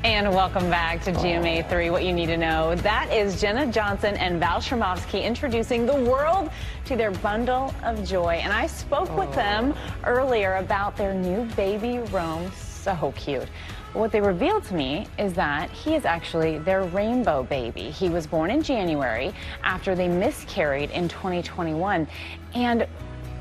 And welcome back to GMA3, What You Need to Know. That is Jenna Johnson and Val Shermovsky introducing the world to their bundle of joy. And I spoke with them earlier about their new baby, Rome. So cute. What they revealed to me is that he is actually their rainbow baby. He was born in January after they miscarried in 2021. And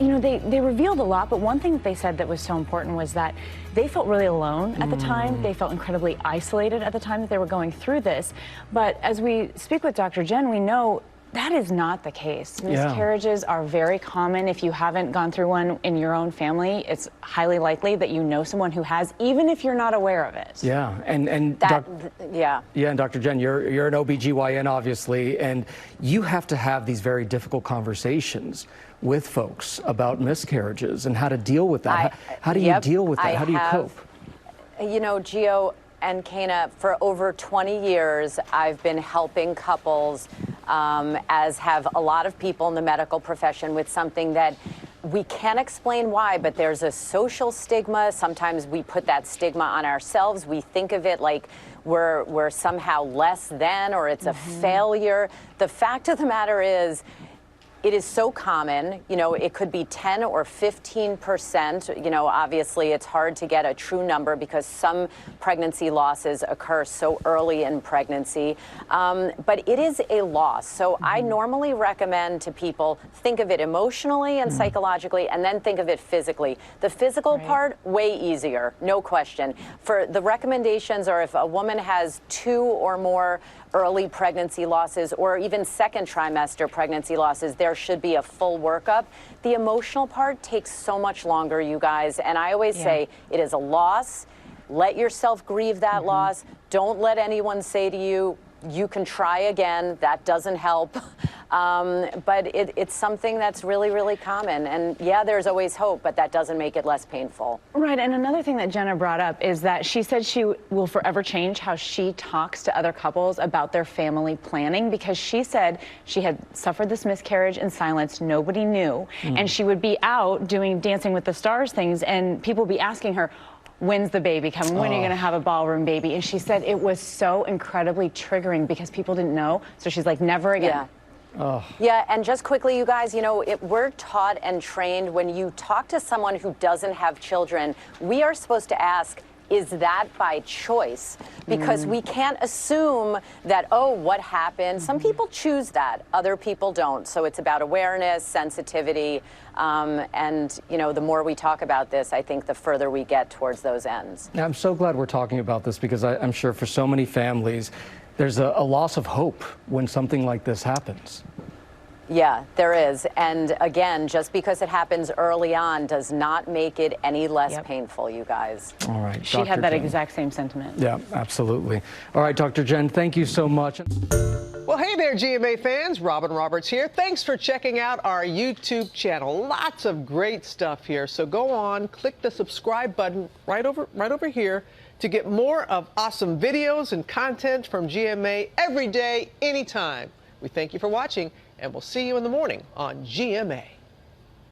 you know, they revealed a lot, but one thing that they said that was so important was that they felt really alone at the time. They felt incredibly isolated at the time that they were going through this. But as we speak with Dr. Jen, we know that is not the case. Miscarriages are very common. If you haven't gone through one in your own family, it's highly likely that you know someone who has, even if you're not aware of it. Yeah, and Dr. Jen, you're an OBGYN, obviously, and you have to have these very difficult conversations with folks about miscarriages and how to deal with that. How do you deal with that? How do you cope? You know, Gio and Kana, for over 20 years, I've been helping couples, as have a lot of people in the medical profession, with something that we can't explain why, but there's a social stigma. Sometimes we put that stigma on ourselves. We think of it like we're somehow less than, or it's a failure. The fact of the matter is, it is so common. You know, it could be 10 or 15%. You know, obviously it's hard to get a true number because some pregnancy losses occur so early in pregnancy. But it is a loss. So I normally recommend to people, think of it emotionally and psychologically, and then think of it physically. The physical part, way easier, no question. For the recommendations are if a woman has 2 or more early pregnancy losses or even second trimester pregnancy losses, there should be a full workup. The emotional part takes so much longer, you guys, and I always say it is a loss. Let yourself grieve that loss. Don't let anyone say to you, you can try again. That doesn't help. But it's something that's really, really common. And yeah, there's always hope, but that doesn't make it less painful. Right, and another thing that Jenna brought up is that she said she will forever change how she talks to other couples about their family planning, because she said she had suffered this miscarriage in silence, nobody knew, and she would be out doing Dancing with the Stars things, and people would be asking her, when's the baby coming? When are you going to have a ballroom baby? And she said it was so incredibly triggering because people didn't know. So she's like, never again. Yeah, and just quickly, you guys, you know, we're taught and trained when you talk to someone who doesn't have children, we are supposed to ask, is that by choice? Because we can't assume that, oh, what happened? Some people choose that, other people don't. So it's about awareness, sensitivity, and, you know, the more we talk about this, I think the further we get towards those ends. Now, I'm so glad we're talking about this because I'm sure for so many families, there's a loss of hope when something like this happens. Yeah, there is. And again, just because it happens early on does not make it any less painful, you guys. All right. She had that exact same sentiment. Yeah, absolutely. All right, Dr. Jen, thank you so much. Well, hey there, GMA fans. Robin Roberts here. Thanks for checking out our YouTube channel. Lots of great stuff here. So go on, click the subscribe button right over here to get more of awesome videos and content from GMA every day, anytime. We thank you for watching, and we'll see you in the morning on GMA.